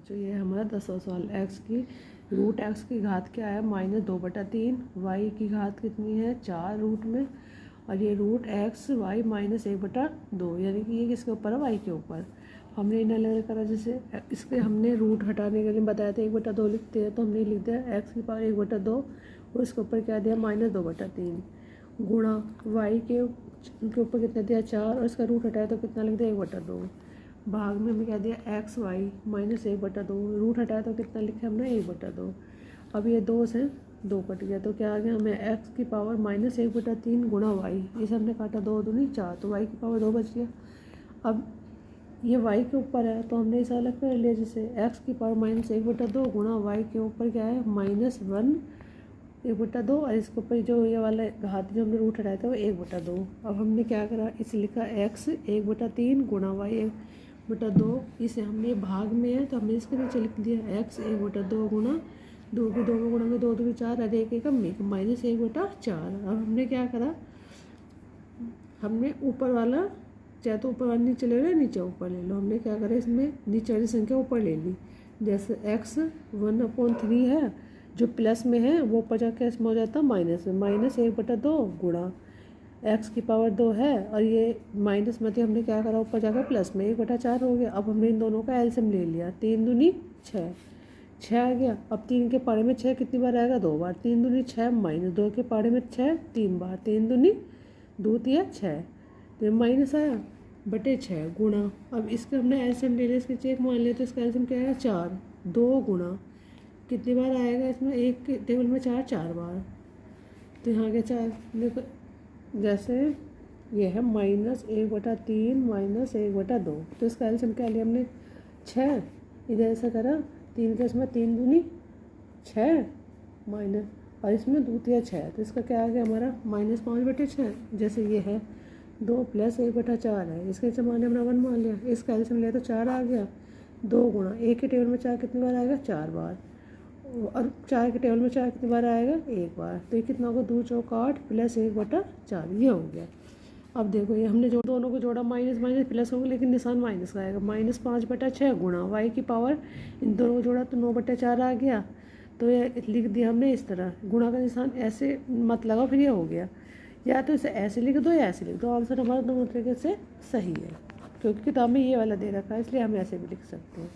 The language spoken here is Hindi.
बच्चों ये है हमारा 10वां सवाल। एक्स की रूट एक्स की घात क्या है -2/3, वाई की घात कितनी है 4 रूट में, और ये रूट एक्स वाई -1/2, यानी कि ये किसके ऊपर है वाई के ऊपर। हमने इन्हें अलग करा, जैसे इसके हमने रूट हटाने के लिए बताया था 1/2 लिखते हैं, तो हमने लिख दिया एक्स की पावर 1/2 और इसके ऊपर क्या दिया -2/3 गुणा वाई के ऊपर कितना दिया 4 और इसका रूट हटाया तो कितना लिख दिया 1/2 भाग में हमें क्या दिया एक्स वाई -1/2 रूट हटाया तो कितना लिखा हमने 1/2। अब ये 2 से 2 कट गया तो क्या आ गया हमें एक्स की पावर -1/3 गुणा वाई, इसे हमने काटा 2 दूनी 4 तो वाई की पावर 2 बच गया। अब ये वाई के ऊपर है तो हमने इसे अलग कर लिया, जैसे एक्स की पावर -1/2 गुणा वाई के ऊपर क्या है -1/2 और इसके ऊपर जो ये वाला घात जो हमने रूट हटाया था वो 1/2। अब हमने क्या करा इसे लिखा एक्स 1/3 गुणा वाई 1/2, इसे हमने भाग में है तो हमने इसके नीचे लिख दिया एक्स 1/2 गुणा 2 को 2 में गुणा 2 2 4 और एक एक -1/4। अब हमने क्या करा हमने ऊपर वाला चाहे तो ऊपर वाला नीचे ले लो नीचे ऊपर ले लो, हमने क्या करा इसमें नीचे वाली संख्या ऊपर ले ली, जैसे एक्स 1/3 है जो प्लस में है वो ऊपर जाकर इसमें हो जाता है माइनस में, -1/2 गुणा एक्स की पावर 2 है और ये माइनस में थे हमने क्या करा ऊपर जाकर प्लस में 1/4 हो गया। अब हमने इन दोनों का एलसीएम ले लिया, 3 दूनी 6 आ गया। अब 3 के पारे में 6 कितनी बार आएगा 2 बार, 3 दूनी 6 -2 के पारे में 6 3 बार, 3 दूनी 2 3 6 तो माइनस आया बटे 6 गुणा। अब इसका हमने एलसीएम ले लिया, इसके चेक मान लिया तो इसका एलसीएम क्या है 4 2 गुणा कितनी बार आएगा इसमें एक के टेबल में 4 बार, तो यहाँ के 4 देखो जैसे ये है -1/3 -1/2 तो इसका एलसीएम क्या लिया हमने 6, इधर ऐसा करा 3 के इसमें 3 दूनी 6 माइनस और इसमें 2 3 6 तो इसका क्या आ गया हमारा -5/6। जैसे ये है 2 + 1/4 है, इसके जमाने हमने 1 मान लिया, इसका एलसीएम लिया तो 4 आ गया 2 गुणा एक के टेबल में 4 कितनी बार आएगा 4 बार और 4 के टेबल में 4 कितनी बार आएगा 1 बार, तो ये कितना होगा 2 चौक 8 + 1/4 ये हो गया। अब देखो ये हमने जो दोनों को जोड़ा माइनस माइनस प्लस होगा लेकिन निशान माइनस का आएगा, -5/6 गुणा वाई की पावर इन दोनों को जोड़ा तो 9/4 आ गया, तो ये लिख दिया हमने इस तरह, गुणा का निशान ऐसे मत लगाओ फिर ये हो गया, या तो इसे ऐसे लिख दो या ऐसे लिख दो, आंसर हमारा दोनों तरीके से सही है, क्योंकि किताब में ये वाला दे रखा है इसलिए हम ऐसे भी लिख सकते हैं।